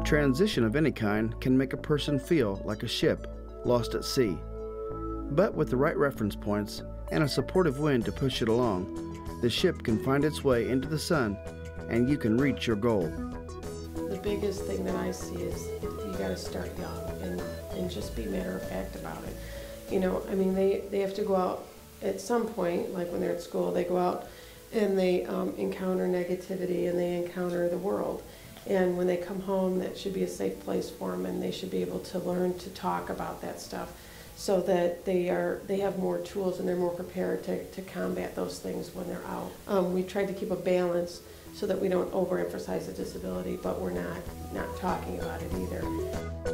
transition of any kind can make a person feel like a ship lost at sea. But with the right reference points and a supportive wind to push it along, the ship can find its way into the sun and you can reach your goal. The biggest thing that I see is you got to start young and just be matter of fact about it. You know, I mean, they have to go out at some point, like when they're at school, they go out and they encounter negativity and they encounter the world. And when they come home, that should be a safe place for them, and they should be able to learn to talk about that stuff so that they have more tools and they're more prepared to combat those things when they're out. We tried to keep a balance so that we don't overemphasize the disability, but we're not talking about it either.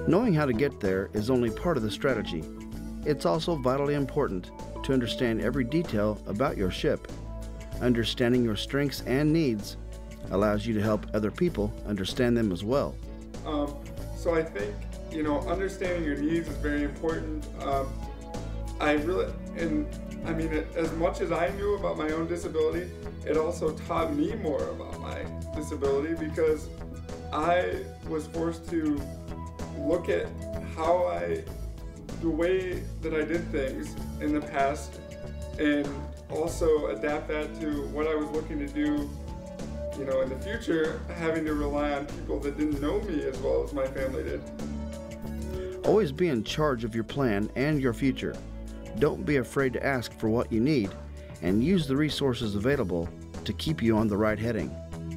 Knowing how to get there is only part of the strategy. It's also vitally important to understand every detail about your ship. Understanding your strengths and needs allows you to help other people understand them as well. So I think, you know, understanding your needs is very important. I mean, as much as I knew about my own disability, it also taught me more about my disability, because I was forced to look at the way that I did things in the past, and also adapt that to what I was looking to do, you know, in the future, having to rely on people that didn't know me as well as my family did. Always be in charge of your plan and your future. Don't be afraid to ask for what you need, and use the resources available to keep you on the right heading.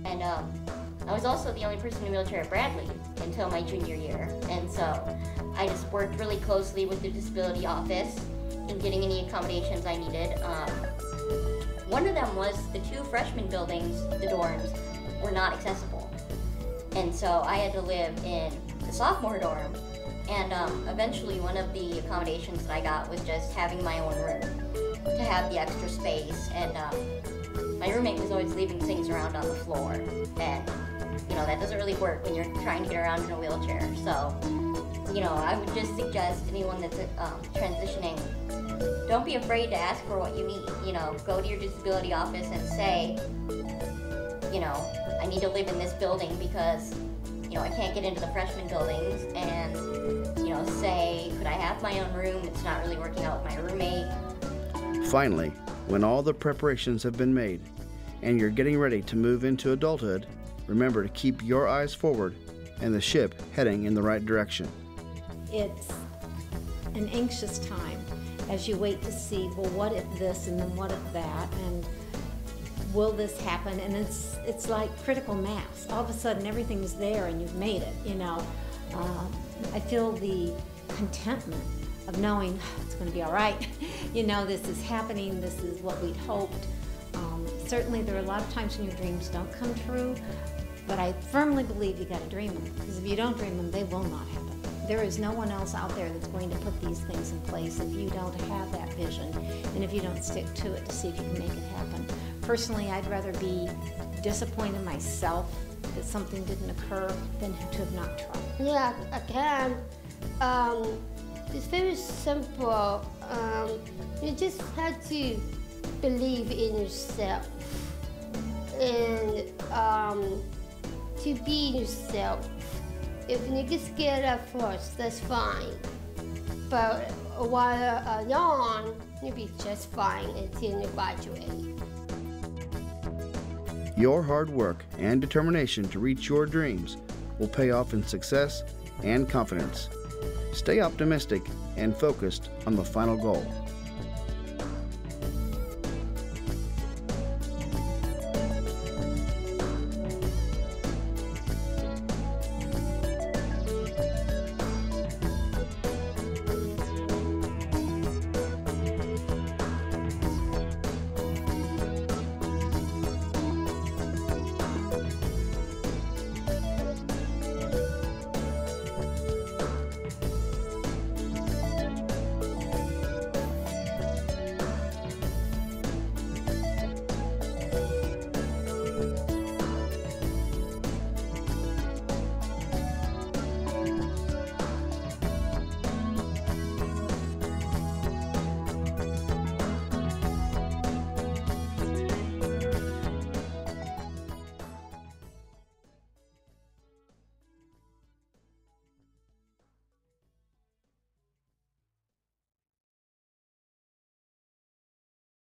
And I was also the only person in a wheelchair at Bradley until my junior year, and so I just worked really closely with the disability office in getting any accommodations I needed. One of them was the 2 freshman buildings, the dorms, were not accessible. And so I had to live in the sophomore dorm. And eventually one of the accommodations that I got was just having my own room to have the extra space. And my roommate was always leaving things around on the floor. And, you know, that doesn't really work when you're trying to get around in a wheelchair. So, you know, I would just suggest anyone that's transitioning, don't be afraid to ask for what you need. You know, go to your disability office and say, you know, I need to live in this building because, you know, I can't get into the freshman buildings, and, you know, say, could I have my own room? It's not really working out with my roommate. Finally, when all the preparations have been made and you're getting ready to move into adulthood, remember to keep your eyes forward and the ship heading in the right direction. It's an anxious time as you wait to see, well, what if this and then what if that, and will this happen? And it's like critical mass. All of a sudden everything's there and you've made it, you know. I feel the contentment of knowing it's going to be all right. You know, this is happening, this is what we'd hoped. Certainly there are a lot of times when your dreams don't come true, but I firmly believe you got to dream them, because if you don't dream them, they will not happen. There is no one else out there that's going to put these things in place if you don't have that vision and if you don't stick to it to see if you can make it happen. Personally, I'd rather be disappointed myself that something didn't occur than to have not tried. Yeah, I can. It's very simple. You just have to believe in yourself and to be yourself. If you get scared at first, that's fine. But while young, you'll be just fine until you graduate. Your hard work and determination to reach your dreams will pay off in success and confidence. Stay optimistic and focused on the final goal.